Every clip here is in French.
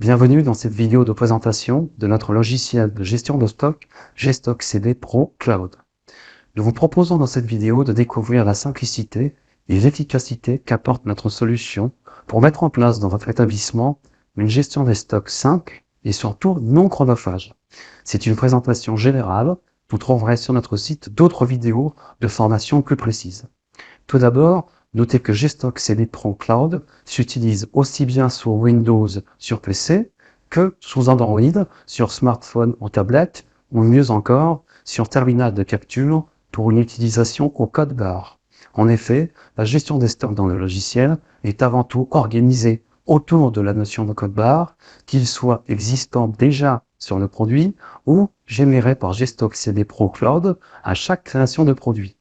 Bienvenue dans cette vidéo de présentation de notre logiciel de gestion de stock GStock CD Pro Cloud. Nous vous proposons dans cette vidéo de découvrir la simplicité et l'efficacité qu'apporte notre solution pour mettre en place dans votre établissement une gestion des stocks simple et surtout non chronophage. C'est une présentation générale. Vous trouverez sur notre site d'autres vidéos de formation plus précises. Tout d'abord, notez que GStock CD Pro Cloud s'utilise aussi bien sur Windows sur PC que sous Android, sur smartphone ou tablette, ou mieux encore, sur terminal de capture pour une utilisation au code barre. En effet, la gestion des stocks dans le logiciel est avant tout organisée autour de la notion de code barre, qu'il soit existant déjà sur le produit ou généré par GStock CD Pro Cloud à chaque création de produit.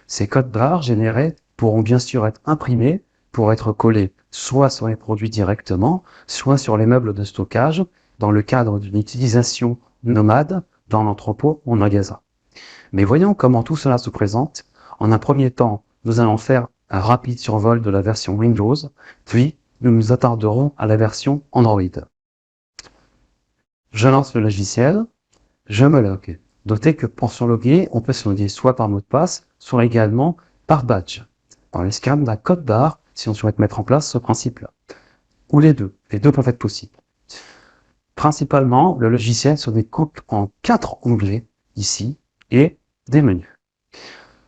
Ces codes barres générés pourront bien sûr être imprimés pour être collés soit sur les produits directement, soit sur les meubles de stockage dans le cadre d'une utilisation nomade dans l'entrepôt ou magasin. Mais voyons comment tout cela se présente. En un premier temps, nous allons faire un rapide survol de la version Windows, puis nous nous attarderons à la version Android. Je lance le logiciel, je me log. Notez que pour se loguer, on peut se loguer soit par mot de passe, soit également par badge, dans le scan d'un code barre si on souhaite mettre en place ce principe-là. Ou les deux peuvent être possibles. Principalement, le logiciel se découpe en 4 onglets ici et des menus.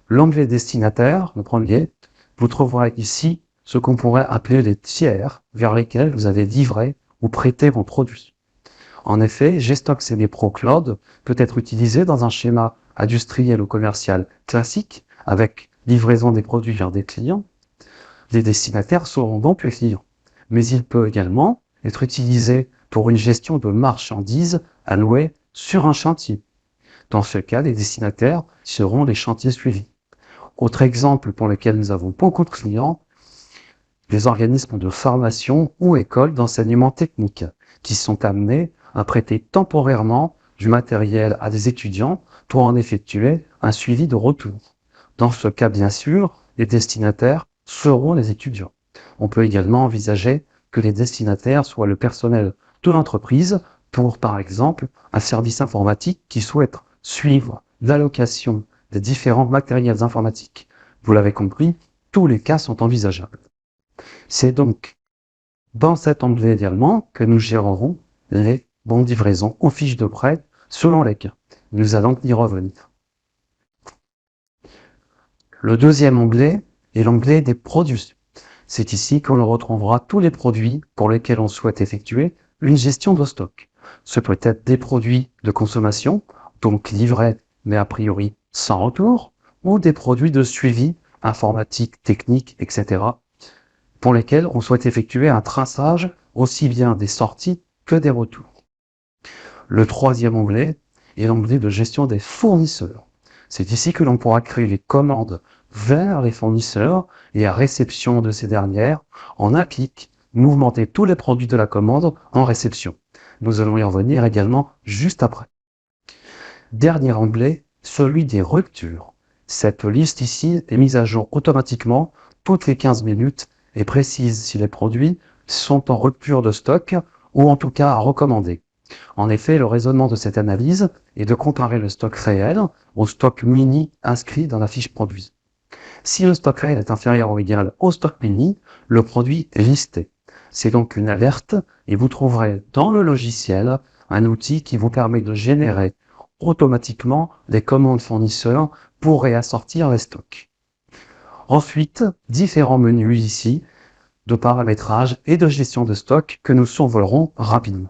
L'onglet destinataire, le premier, vous trouverez ici ce qu'on pourrait appeler les tiers vers lesquels vous avez livré ou prêté vos produits. En effet, GStock CD Pro Cloud peut être utilisé dans un schéma industriel ou commercial classique avec livraison des produits vers des clients. Les destinataires seront donc les clients. Mais il peut également être utilisé pour une gestion de marchandises allouées sur un chantier. Dans ce cas, les destinataires seront les chantiers suivis. Autre exemple pour lequel nous avons beaucoup de clients, les organismes de formation ou écoles d'enseignement technique qui sont amenés à prêter temporairement du matériel à des étudiants pour en effectuer un suivi de retour. Dans ce cas, bien sûr, les destinataires seront les étudiants. On peut également envisager que les destinataires soient le personnel de l'entreprise pour, par exemple, un service informatique qui souhaite suivre l'allocation des différents matériels informatiques. Vous l'avez compris, tous les cas sont envisageables. C'est donc dans cet onglet également que nous gérerons les bons de livraison aux fiches de prêt selon les cas. Nous allons y revenir. Le deuxième onglet est l'onglet des produits. C'est ici qu'on retrouvera tous les produits pour lesquels on souhaite effectuer une gestion de stock. Ce peut être des produits de consommation, donc livrés mais a priori sans retour, ou des produits de suivi informatique, technique, etc., pour lesquels on souhaite effectuer un traçage aussi bien des sorties que des retours. Le troisième onglet est l'onglet de gestion des fournisseurs. C'est ici que l'on pourra créer les commandes vers les fournisseurs et à réception de ces dernières, en un clic, mouvementer tous les produits de la commande en réception. Nous allons y revenir également juste après. Dernier onglet, celui des ruptures. Cette liste ici est mise à jour automatiquement toutes les 15 minutes et précise si les produits sont en rupture de stock ou en tout cas à recommander. En effet, le raisonnement de cette analyse est de comparer le stock réel au stock mini inscrit dans la fiche produit. Si le stock réel est inférieur ou égal au stock mini, le produit est listé. C'est donc une alerte et vous trouverez dans le logiciel un outil qui vous permet de générer automatiquement des commandes fournisseurs pour réassortir les stocks. Ensuite, différents menus ici de paramétrage et de gestion de stock que nous survolerons rapidement.